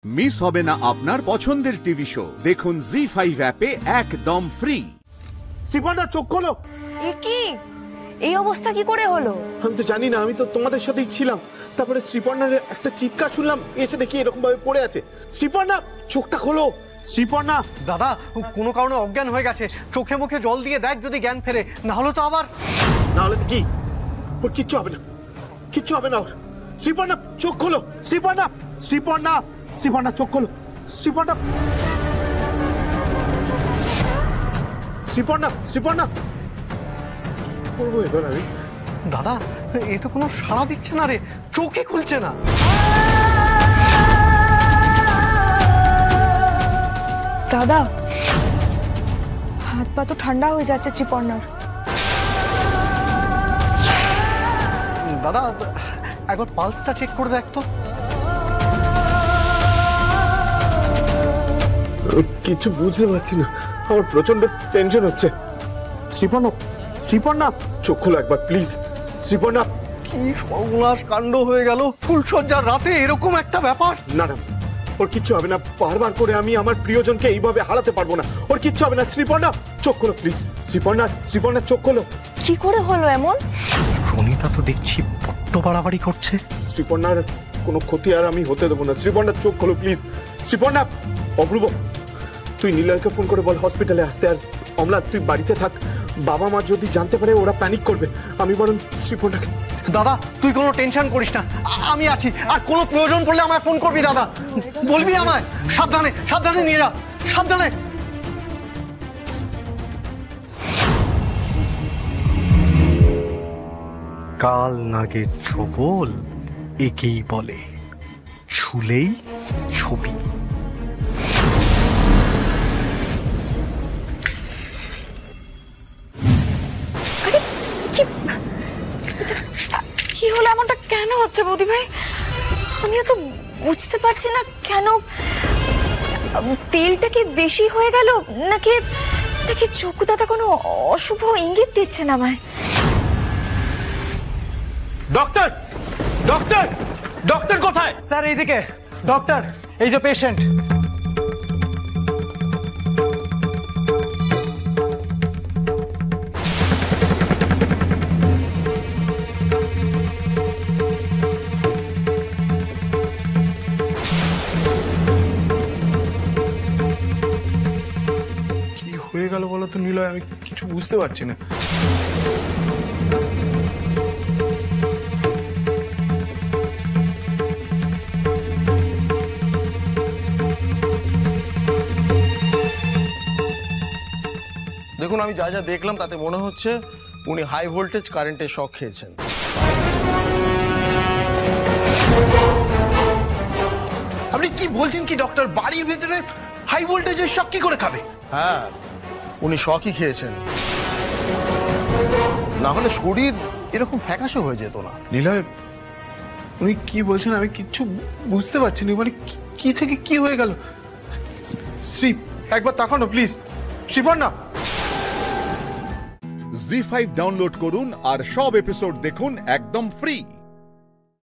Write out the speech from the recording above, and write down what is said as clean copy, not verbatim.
Miss হবে না আপনার পছন্দের টিভি শো। দেখুন জি5 অ্যাপে একদম ফ্রি। শ্রীপর্ণা চোখ খোলো। এ কি, এই অবস্থা কি করে হলো? আমি তো জানি না, আমি তো তোমাদের সাথেই ছিলাম। তারপরে শ্রীপর্ণার একটা চিৎকার শুনলাম, এসে দেখি এরকম ভাবে পড়ে আছে। শ্রীপর্ণা চোখটা খোলো। শ্রীপর্ণা দাদা কোনো কারণে অজ্ঞান হয়ে গেছে, চোখে মুখে জল দিয়ে দেখ যদি জ্ঞান ফেরে, না হলে তো আবার। না হলে তো কি, ওর কিচ্ছু হবে না, কিচ্ছু হবে না ওর। শ্রীপর্ণা চোখ খোলো। শ্রীপর্ণা, শ্রীপর্ণা, শ্রীপর্ণা চোখ খোলো। শ্রীপর্ণা, শ্রীপর্ণা, শ্রীপর্ণা করবো এবার আমি। দাদা এ তো কোনো সাড়া দিচ্ছে না রে, চোখই খুলছে না। দাদা হাত পা তো ঠান্ডা হয়ে যাচ্ছে শ্রীপর্ণার। দাদা একবার পালসটা চেক করে দেখ তো। কিছু বুঝতে পারছি না, আমার প্রচন্ড টেনশন হচ্ছে। শ্রীপর্ণা, শ্রীপর্ণা চোখ খোলো একবার প্লিজ। শ্রীপর্ণা। কি সর্বনাশ কাণ্ড হয়ে গেল, ফুলসজ্জার রাতে এরকম একটা ব্যাপার। না না, ওর কিচ্ছু হবে না। বারবার করে আমি আমার প্রিয়জনকে এইভাবে হারাতে পারবো না। ওর কিচ্ছু হবে না। শ্রীপর্ণা চোখ খোলো প্লিজ। শ্রীপর্ণা, শ্রীপর্ণা চোখ খোলো। কি করে হলো এমন? রনিতা তো দেখছি বড্ড বাড়াবাড়ি করছে। শ্রীপর্ণার কোনো ক্ষতি আর আমি হতে দেবো না। শ্রীপর্ণা চোখ খোলো প্লিজ। শ্রীপর্ণা। অপূর্ব, তুই নিলয়কে ফোন করে বল হসপিটালে আসতে। আর অমলা তুই বাড়িতে থাক। বাবা মা যদি জানতে পারে ওরা প্যানিক করবে। আমি বরং শ্রীপর্ণাকে। দাদা তুই কোনো টেনশন করিস না, আমি আছি। আর কোনো প্রয়োজন পড়লে আমায় ফোন করবি দাদা, বলবি আমায়। সাবধানে সাবধানে নিয়ে যা, সাবধানে। কাল নাগে ছোবল একেই বলে, শুলেই ছবি। কি হলো, এমনটা কেন হচ্ছে বৌদি ভাই? আমিও তো বুঝতে পারছি না কেন। তেলটা কি বেশি হয়ে গেল নাকি নাকি চকু দাদা কোনো অশুভ ইঙ্গিত দিচ্ছে না আমায়? ডক্টর, ডক্টর, ডক্টর কোথায়? স্যার এইদিকে। ডক্টর এই যে পেশেন্ট। কি হয়ে গেল বলো তো নিলয়, আমি কিছু বুঝতে পারছি না। দেখুন আমি যা যা দেখলাম তাতে মনে হচ্ছে উনি হাই ভোল্টেজ কারেন্টে শক খেয়েছেন। আপনি কি বলছেন কি ডক্টর? বাড়ির ভিতরে হাই ভোল্টেজের শক কি করে খাবে? হ্যাঁ উনি শকই খেয়েছেন, না হলে শরীর এরকম ফ্যাকাশে হয়ে যেত না। নিলয়, উনি কি বলছেন আমি কিচ্ছু বুঝতে পারছি না। মানে কি থেকে কি হয়ে গেল? শ্রী একবার তাকানো প্লিজ। শ্রীপর্ণা। জি5 ডাউনলোড করুন আর সব এপিসোড দেখুন একদম ফ্রি।